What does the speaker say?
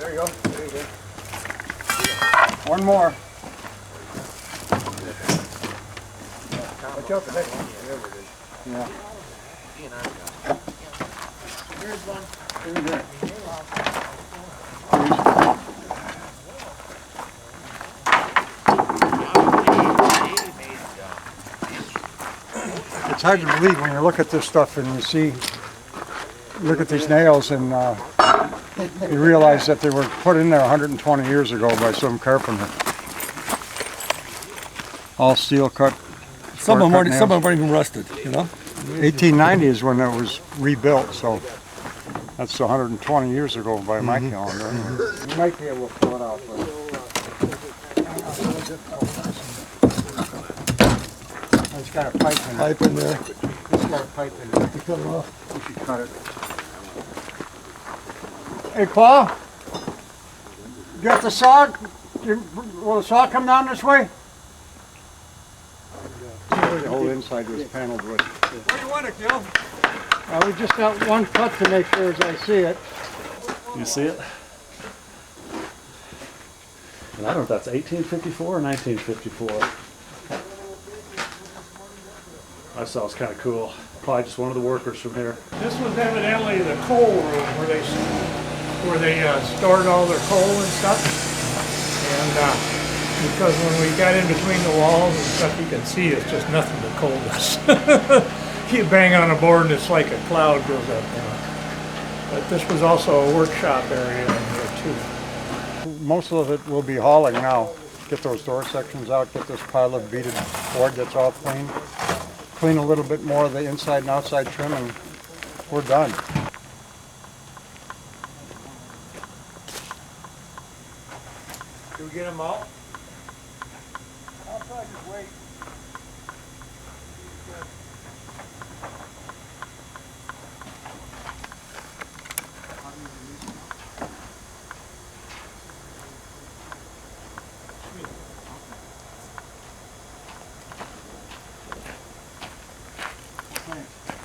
There you go. There you go. One more. Watch out for that one. Yeah. Here's one. Here. It's hard to believe when you look at this stuff and you see, look at these nails and you realize that they were put in there 120 years ago by some carpenter. All steel cut. Some of them aren't even rusted, you know? 1890 is when it was rebuilt, so that's 120 years ago by my calendar. You might be able to pull it out. It's got a pipe in it. Pipe in there. It's got a pipe in it. To cut it off. You should cut it. Hey, Paul? You got the saw? Will the saw come down this way? The whole inside was paneled wood. Where do you want it, Gil? We just got one cut to make sure as I see it. You see it? And I don't know if that's 1854 or 1954. I saw it's kind of cool. Probably just one of the workers from here. This was evidently the coal room where they stored all their coal and stuff. And because when we got in between the walls and stuff, you can see it's just nothing but coal dust. You bang on a board and it's like a cloud goes up. You know. But this was also a workshop area in here too. Most of it will be hauling now. Get those door sections out, get this pile of beaded board that's all clean. Clean a little bit more of the inside and outside trim and we're done. Do we get them all? I'll probably just wait. Thanks.